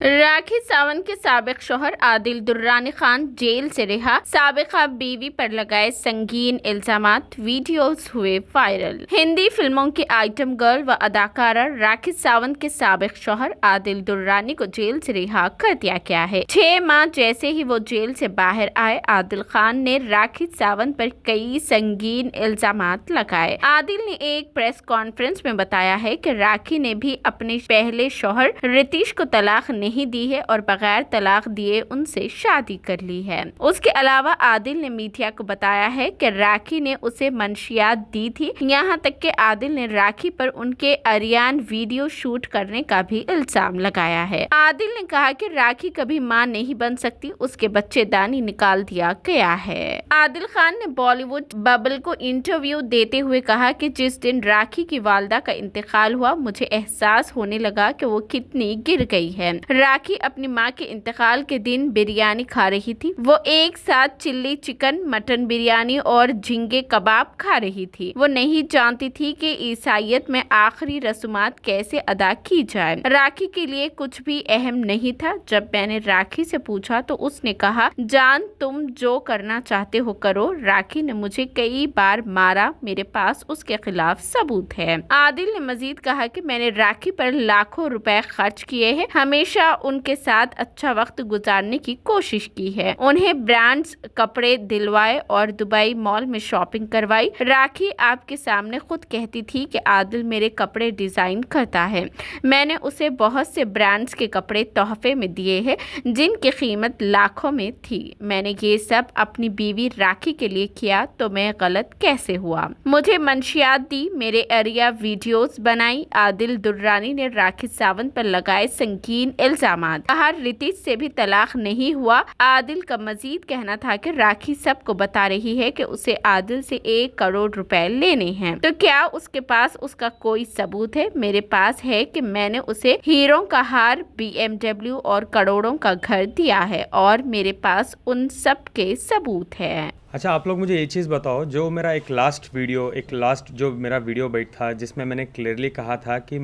राखी सावंत के साबिक शौहर आदिल दुर्रानी खान जेल से रिहा, साबिका बीवी पर लगाए संगीन इल्जामात, वीडियोस हुए वायरल। हिंदी फिल्मों की आइटम गर्ल व अदाकारा राखी सावंत के साबिक शौहर आदिल दुर्रानी को जेल से रिहा कर दिया गया है। 6 माह जैसे ही वो जेल से बाहर आए, आदिल खान ने राखी सावंत पर कई संगीन इल्जामात लगाए। आदिल ने एक प्रेस कॉन्फ्रेंस में बताया है कि राखी ने भी अपने पहले शौहर रितेश को तलाक नहीं दी है और बगैर तलाक दिए उनसे शादी कर ली है। उसके अलावा आदिल ने मीडिया को बताया है कि राखी ने उसे मंशियात दी थी। यहाँ तक कि आदिल ने राखी पर उनके अरियान वीडियो शूट करने का भी इल्जाम लगाया है। आदिल ने कहा कि राखी कभी मां नहीं बन सकती, उसके बच्चेदानी निकाल दिया गया है। आदिल खान ने बॉलीवुड बबल को इंटरव्यू देते हुए कहा कि जिस दिन राखी की वालदा का इंतकाल हुआ, मुझे एहसास होने लगा कि वो कितनी गिर गई है। राखी अपनी मां के इंतकाल के दिन बिरयानी खा रही थी। वो एक साथ चिल्ली चिकन, मटन बिरयानी और झींगे कबाब खा रही थी। वो नहीं जानती थी कि ईसाइयत में आखिरी रस्मात कैसे अदा की जाए। राखी के लिए कुछ भी अहम नहीं था। जब मैंने राखी से पूछा तो उसने कहा, जान तुम जो करना चाहते हो करो। राखी ने मुझे कई बार मारा, मेरे पास उसके खिलाफ सबूत है। आदिल ने मजीद कहा कि मैंने राखी पर लाखों रुपए खर्च किए हैं, हमेशा उनके साथ अच्छा वक्त गुजारने की कोशिश की है, उन्हें ब्रांड्स कपड़े दिलवाए और दुबई मॉल में शॉपिंग करवाई। राखी आपके सामने खुद कहती थी कि आदिल मेरे कपड़े डिजाइन करता है। मैंने उसे बहुत से ब्रांड्स के कपड़े तोहफे में दिए हैं जिनकी कीमत लाखों में थी। मैंने ये सब अपनी बीवी राखी के लिए किया, तो मैं गलत कैसे हुआ? मुझे मंशियात दी, मेरे एरिया वीडियोस बनाई। आदिल दुर्रानी ने राखी सावंत पर लगाए संगीन इल्जामात। कहा रितेश से भी तलाक नहीं हुआ। आदिल का मजीद कहना था कि राखी सबको बता रही है कि उसे आदिल से 1 करोड़ रुपए लेने हैं, तो क्या उसके पास उसका कोई सबूत है? मेरे पास है कि मैंने उसे हीरों का हार, BMW और करोड़ों का घर दिया है और मेरे पास उन सब के सबूत है। अच्छा, आप लोग मुझे ये चीज़ बताओ, जो मेरा एक लास्ट जो मेरा वीडियो बैठ था जिसमें मैंने क्लियरली कहा था कि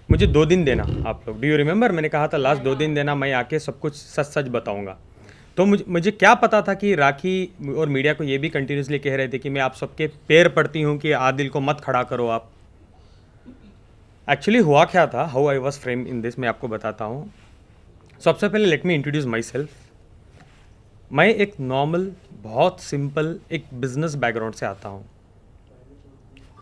मुझे 2 दिन देना। आप लोग डू यू रिमेंबर? मैंने कहा था लास्ट 2 दिन देना, मैं आके सब कुछ सच सच बताऊंगा। तो मुझे क्या पता था कि राखी और मीडिया को ये भी कंटिन्यूसली कह रहे थे कि मैं आप सबके पैर पड़ती हूँ कि आदिल को मत खड़ा करो आप। एक्चुअली हुआ क्या था, how I was frame in this, मैं आपको बताता हूँ। सबसे पहले let me introduce my self. मैं एक नॉर्मल, बहुत सिंपल एक बिजनेस बैकग्राउंड से आता हूँ।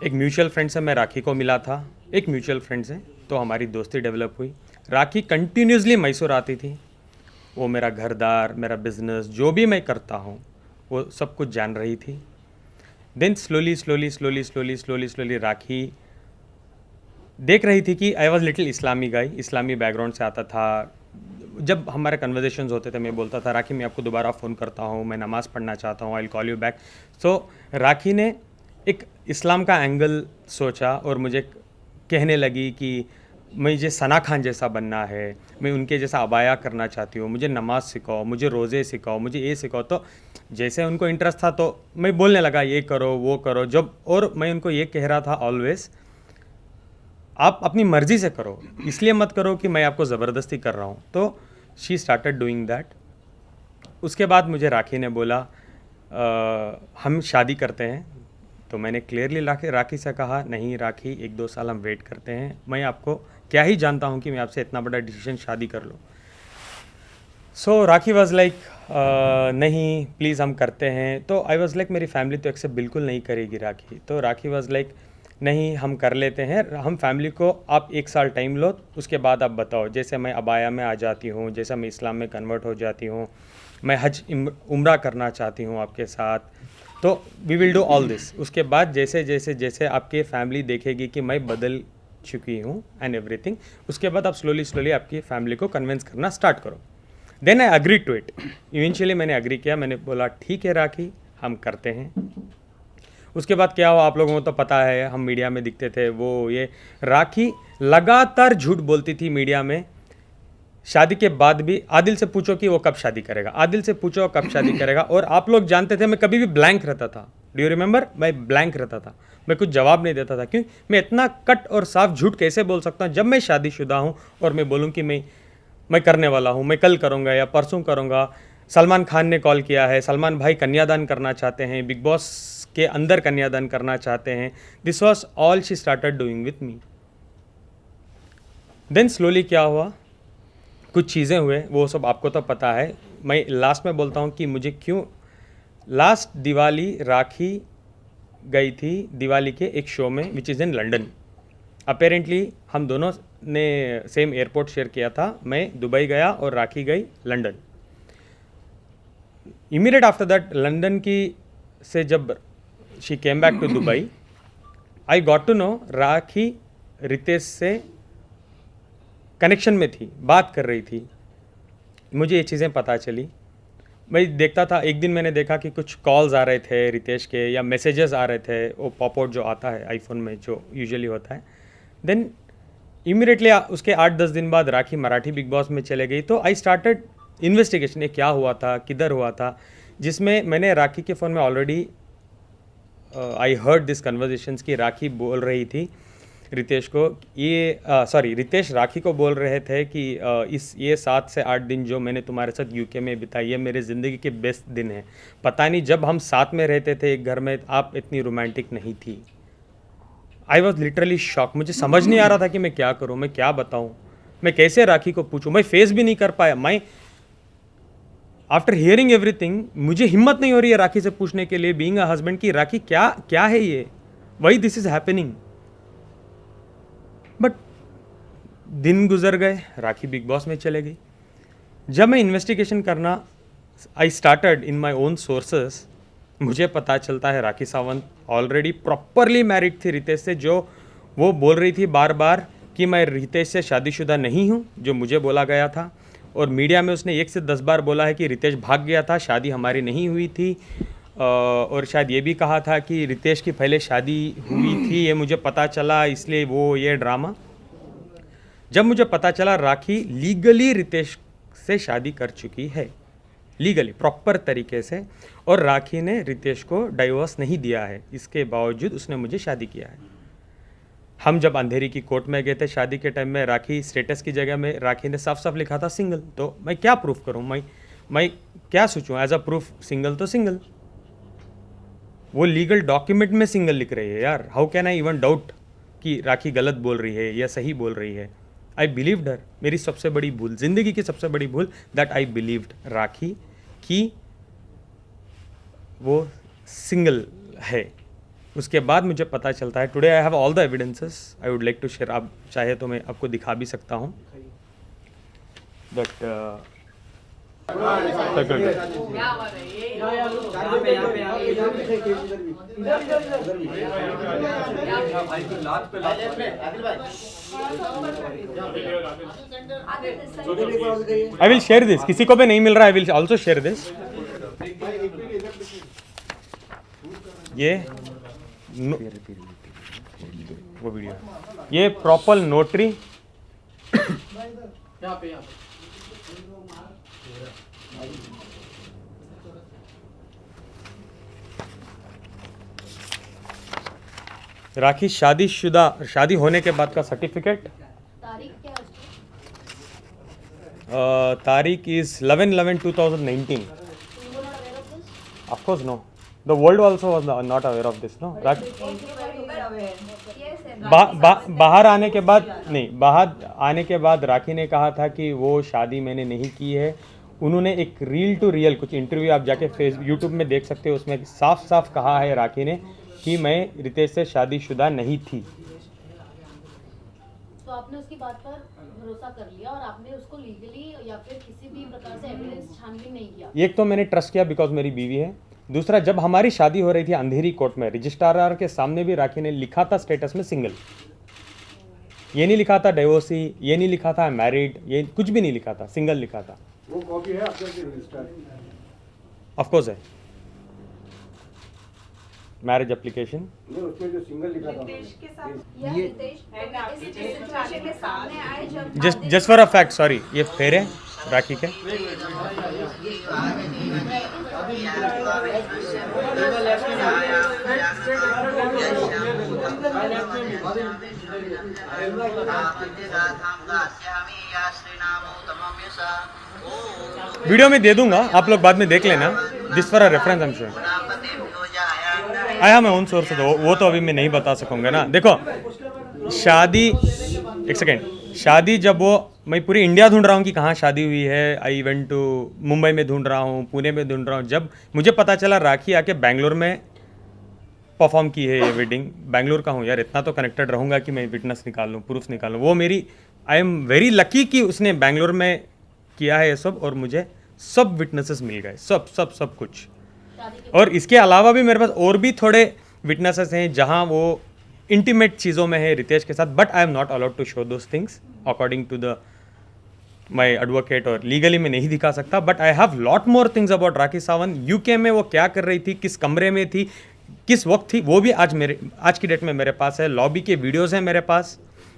एक म्यूचुअल फ्रेंड से मैं राखी को मिला था, एक म्यूचुअल फ्रेंड से, तो हमारी दोस्ती डेवलप हुई। राखी कंटिन्यूसली मैसूर आती थी। वो मेरा घरदार, मेरा बिजनेस, जो भी मैं करता हूँ वो सब कुछ जान रही थी। देन स्लोली राखी देख रही थी कि आई वॉज लिटिल इस्लामी गाई, इस्लामी बैकग्राउंड से आता था। जब हमारे कन्वर्जेशंस होते थे मैं बोलता था, राखी मैं आपको दोबारा फ़ोन करता हूँ, मैं नमाज़ पढ़ना चाहता हूँ, I will call you back. So Rakhi ने एक इस्लाम का एंगल सोचा और मुझे कहने लगी कि मुझे सना खान जैसा बनना है, मैं उनके जैसा अबाया करना चाहती हूँ, मुझे नमाज सिखाओ, मुझे रोज़े सिखाओ, मुझे ये सिखाओ। तो जैसे उनको इंटरेस्ट था तो मैं बोलने लगा ये करो वो करो। जब और मैं उनको ये कह रहा था ऑलवेज, आप अपनी मर्ज़ी से करो, इसलिए मत करो कि मैं आपको ज़बरदस्ती कर रहा हूँ। तो शी स्टार्टेड डूइंग दैट। उसके बाद मुझे राखी ने बोला हम शादी करते हैं। तो मैंने क्लियरली राखी से कहा, नहीं राखी, 1-2 साल हम वेट करते हैं, मैं आपको क्या ही जानता हूँ कि मैं आपसे इतना बड़ा डिसीजन शादी कर लूँ। सो राखी वॉज लाइक नहीं प्लीज़ हम करते हैं। तो आई वॉज लाइक मेरी फैमिली तो एक्सेप्ट बिल्कुल नहीं करेगी राखी। तो राखी वॉज लाइक नहीं हम कर लेते हैं, हम फैमिली को आप 1 साल टाइम लो, उसके बाद आप बताओ। जैसे मैं अबाया में आ जाती हूँ, जैसे मैं इस्लाम में कन्वर्ट हो जाती हूँ, मैं हज उम्रा करना चाहती हूँ आपके साथ, तो we will do all this. उसके बाद जैसे आपकी फैमिली देखेगी कि मैं बदल चुकी हूँ एंड एवरीथिंग, उसके बाद आप स्लोली आपकी फैमिली को कन्विंस करना स्टार्ट करो। Then I agree to it. Eventually मैंने अग्री किया, मैंने बोला ठीक है राखी हम करते हैं। उसके बाद क्या हुआ आप लोगों को तो पता है, हम मीडिया में दिखते थे वो ये। राखी लगातार झूठ बोलती थी मीडिया में। शादी के बाद भी आदिल से पूछो कि वो कब शादी करेगा, आदिल से पूछो कब शादी करेगा। और आप लोग जानते थे मैं कभी भी ब्लैंक रहता था। Do you remember? मैं ब्लैंक रहता था, मैं कुछ जवाब नहीं देता था। क्यों? मैं इतना कट और साफ झूठ कैसे बोल सकता हूँ जब मैं शादीशुदा हूँ और मैं बोलूँ कि मैं मैं करने वाला हूँ, मैं कल करूँगा या परसों करूँगा। सलमान खान ने कॉल किया है, सलमान भाई कन्यादान करना चाहते हैं, बिग बॉस के अंदर कन्यादान करना चाहते हैं। This was all she started doing with me. Then slowly क्या हुआ, कुछ चीज़ें हुए, वो सब आपको तो पता है। मैं लास्ट में बोलता हूँ कि मुझे क्यों, लास्ट दिवाली राखी गई थी दिवाली के एक शो में which is in London. Apparently हम दोनों ने सेम एयरपोर्ट शेयर किया था। मैं दुबई गया और राखी गई London. Immediate after that London की से जब she came back to Dubai, I got to know Rakhi Ritesh से कनेक्शन में थी, बात कर रही थी। मुझे ये चीज़ें पता चली। मैं देखता था, एक दिन मैंने देखा कि कुछ कॉल्स आ रहे थे रितेश के या मैसेजेस आ रहे थे, वो पॉप आउट जो आता है आईफोन में जो यूजुअली होता है। देन इमीडिएटली उसके 8-10 दिन बाद राखी मराठी बिग बॉस में चले गई। तो आई स्टार्टेड इन्वेस्टिगेशन, ये क्या हुआ था, किधर हुआ था, जिसमें मैंने राखी के फ़ोन में already I heard this conversations की राखी बोल रही थी रितेश को, रितेश राखी को बोल रहे थे कि ये 7 से 8 दिन जो मैंने तुम्हारे साथ यूके में बिताई है मेरे ज़िंदगी के बेस्ट दिन है। पता नहीं जब हम साथ में रहते थे एक घर में आप इतनी रोमांटिक नहीं थी। I was literally shock. मुझे समझ नहीं आ रहा था कि मैं क्या करूँ, मैं क्या बताऊँ, मैं कैसे राखी को पूछूँ। मैं फेस भी नहीं कर पाया। मैं आफ्टर हियरिंग एवरीथिंग मुझे हिम्मत नहीं हो रही है राखी से पूछने के लिए, बीइंग अ हस्बैंड, की राखी क्या है ये, why this is happening. But दिन गुजर गए, राखी बिग बॉस में चले गई। जब मैं इन्वेस्टिगेशन करना I started in my own sources, मुझे पता चलता है Rakhi Sawant already properly married थी रितेश से। जो वो बोल रही थी बार बार कि मैं रितेश से शादीशुदा नहीं हूँ, जो मुझे बोला गया था। और मीडिया में उसने 1 से 10 बार बोला है कि रितेश भाग गया था, शादी हमारी नहीं हुई थी। और शायद ये भी कहा था कि रितेश की पहले शादी हुई थी, ये मुझे पता चला, इसलिए वो ये ड्रामा। जब मुझे पता चला राखी लीगली रितेश से शादी कर चुकी है, लीगली प्रॉपर तरीके से, और राखी ने रितेश को डाइवोर्स नहीं दिया है, इसके बावजूद उसने मुझे शादी किया है। हम जब अंधेरी की कोर्ट में गए थे शादी के टाइम में, राखी स्टेटस की जगह में राखी ने साफ साफ लिखा था सिंगल। तो मैं क्या प्रूफ करूं, मैं क्या सोचूं एज अ प्रूफ, सिंगल तो सिंगल। वो लीगल डॉक्यूमेंट में सिंगल लिख रही है यार। How can I even doubt कि राखी गलत बोल रही है या सही बोल रही है। आई बिलीव्ड हर। मेरी सबसे बड़ी भूल, जिंदगी की सबसे बड़ी भूल, दैट आई बिलीव्ड राखी कि वो सिंगल है। उसके बाद मुझे पता चलता है, today I have all the evidences, I would like to share. आप चाहे तो मैं आपको दिखा भी सकता हूँ। But I will share this, किसी को भी नहीं मिल रहा, I will also share this. ये वो वीडियो, ये प्रॉपर नोटरी, राखी शादीशुदा, शादी होने के बाद का सर्टिफिकेट। तारीख is 11/11/2019। Of course no. The world also was not aware of this, no. बाहर आने के बाद नहीं, बाहर आने के बाद राखी ने कहा था कि वो शादी मैंने नहीं की है। उन्होंने एक रील टू रियल कुछ इंटरव्यू आप जाके यूट्यूब में देख सकते हो, उसमें साफ साफ कहा है राखी ने कि मैं रितेश से शादीशुदा नहीं थी। तो आपने उसकी बात पर भरोसा कर लिया और आपने उसको लीगली या फिर किसी भी प्रकार से एविडेंस छानबीन नहीं किया। एक तो मैंने ट्रस्ट किया बिकॉज मेरी बीवी है। दूसरा, जब हमारी शादी हो रही थी अंधेरी कोर्ट में, रजिस्ट्रार के सामने भी राखी ने लिखा था स्टेटस में सिंगल। ये नहीं लिखा था डिवोर्सी, ये नहीं लिखा था मैरिड, ये कुछ भी नहीं लिखा था, सिंगल लिखा था। वो कॉपी है आपके रजिस्टर? ऑफ कोर्स है, मैरिज एप्लीकेशन। नहीं, उसमें जो सिंगल लिखा था just for a fact, sorry, ये फेर है राखी के। वीडियो में दे दूंगा, आप लोग बाद में देख लेना। This for a reference I am sure. आया मैं उन सोर्स से, वो तो अभी मैं नहीं बता सकूंगा ना। देखो शादी, एक सेकेंड, शादी जब वो, मैं पूरी इंडिया ढूंढ रहा हूँ कि कहाँ शादी हुई है। आई इवेंट टू मुंबई में ढूंढ रहा हूँ, पुणे में ढूंढ रहा हूँ। जब मुझे पता चला राखी आके बैंगलोर में परफॉर्म की है ये वेडिंग, बैंगलोर का हूँ यार, इतना तो कनेक्टेड रहूँगा कि मैं विटनेस निकाल लूँ, प्रूफ निकाल लूँ। वो मेरी, आई एम वेरी लकी कि उसने बैंगलोर में किया है ये सब, और मुझे सब विटनेसेस मिल गए, सब सब सब कुछ। शादी के और इसके अलावा भी मेरे पास और भी थोड़े विटनेसेस हैं जहाँ वो इंटीमेट चीज़ों में है रितेश के साथ, but I am not allowed to show those things according to the my advocate, और लीगली मैं नहीं दिखा सकता। But I have lot more things about Rakhi Sawant. UK में वो क्या कर रही थी, किस कमरे में थी, किस वक्त थी, वो भी आज की डेट में मेरे पास है। लॉबी के वीडियोस हैं मेरे पास,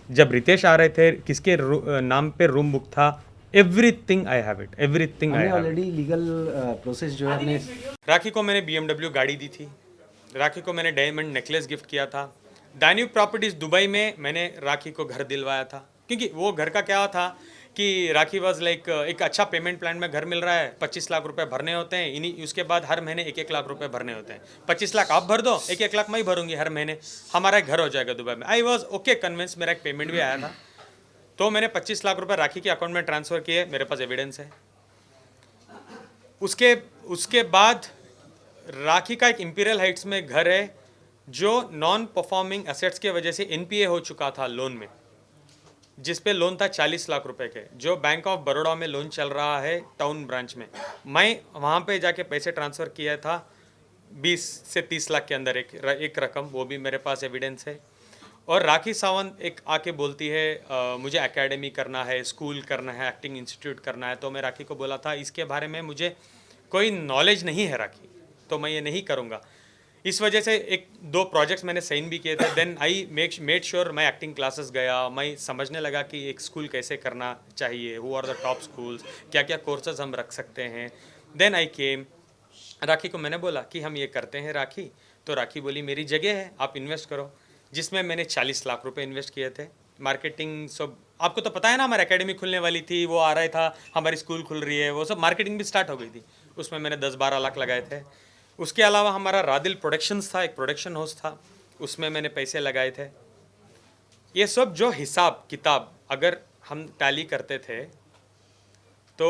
जब रितेश आ रहे थे, किसके नाम पे रूम बुक था, everything I have it, everything I have. Already legal process जो है हमने राखी को मैंने BMW गाड़ी दी थी, राखी को मैंने डायमंड नेकलेस गिफ्ट किया था। दान्यूब प्रॉपर्टीज दुबई में मैंने राखी को घर दिलवाया था, क्योंकि वो घर का क्या था कि राखी वाज लाइक एक अच्छा पेमेंट प्लान में घर मिल रहा है, 25 लाख रुपए भरने होते हैं, इन्हीं उसके बाद हर महीने 1-1 लाख रुपए भरने होते हैं। 25 लाख आप भर दो, 1-1 लाख मैं ही भरूंगी हर महीने, हमारा घर हो जाएगा दुबई में। आई वॉज ओके कन्विंस, मेरा एक पेमेंट भी आया था, तो मैंने 25 लाख रुपए राखी के अकाउंट में ट्रांसफ़र किए, मेरे पास एविडेंस है। उसके बाद राखी का एक इंपीरियल हाइट्स में घर है जो नॉन परफॉर्मिंग एसेट्स के वजह से NPA हो चुका था लोन में, जिस पे लोन था 40 लाख रुपए के, जो बैंक ऑफ बड़ौदा में लोन चल रहा है टाउन ब्रांच में। मैं वहाँ पे जाके पैसे ट्रांसफ़र किया था 20 से 30 लाख के अंदर एक रकम, वो भी मेरे पास एविडेंस है। और राखी सावंत एक आके बोलती है मुझे एकेडमी करना है, स्कूल करना है, एक्टिंग इंस्टीट्यूट करना है। तो मैं राखी को बोला था इसके बारे में मुझे कोई नॉलेज नहीं है राखी, तो मैं ये नहीं करूँगा। इस वजह से 1-2 प्रोजेक्ट्स मैंने साइन भी किए थे। देन आई मेड श्योर मैं एक्टिंग क्लासेस गया, मैं समझने लगा कि एक स्कूल कैसे करना चाहिए, who are the top schools, क्या क्या कोर्सेज हम रख सकते हैं। देन आई केम, राखी को मैंने बोला कि हम ये करते हैं राखी, तो राखी बोली मेरी जगह है, आप इन्वेस्ट करो, जिसमें मैंने 40 लाख रुपए इन्वेस्ट किए थे। मार्केटिंग सब आपको तो पता है ना, हमारी एकेडमी खुलने वाली थी, वो आ रहा था, हमारी स्कूल खुल रही है, वो सब मार्केटिंग भी स्टार्ट हो गई थी, उसमें मैंने 10-12 लाख लगाए थे। उसके अलावा हमारा रादिल प्रोडक्शंस था, एक प्रोडक्शन हाउस था, उसमें मैंने पैसे लगाए थे। ये सब जो हिसाब किताब अगर हम टैली करते थे तो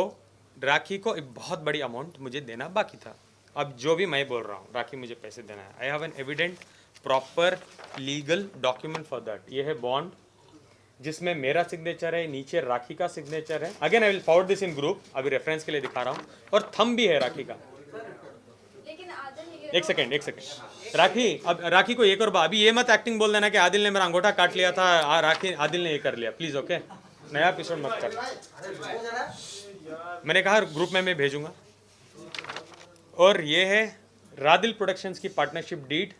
राखी को एक बहुत बड़ी अमाउंट मुझे देना बाकी था। अब जो भी मैं बोल रहा हूँ, राखी मुझे पैसे देना है, I have an evident proper legal document for that. ये है बॉन्ड जिसमें मेरा सिग्नेचर है, नीचे राखी का सिग्नेचर है। Again I will forward this in group, अभी रेफरेंस के लिए दिखा रहा हूँ, और थंब भी है राखी का। एक सेकेंड राखी, अब राखी को एक और अभी ये मत एक्टिंग बोल देना कि आदिल ने मेरा अंगूठा काट लिया था, राखी आदिल ने ये कर लिया, प्लीज ओके, नया एपिसोड मत कर। मैंने कहा ग्रुप में मैं भेजूंगा। और ये है रादिल प्रोडक्शंस की पार्टनरशिप डीड,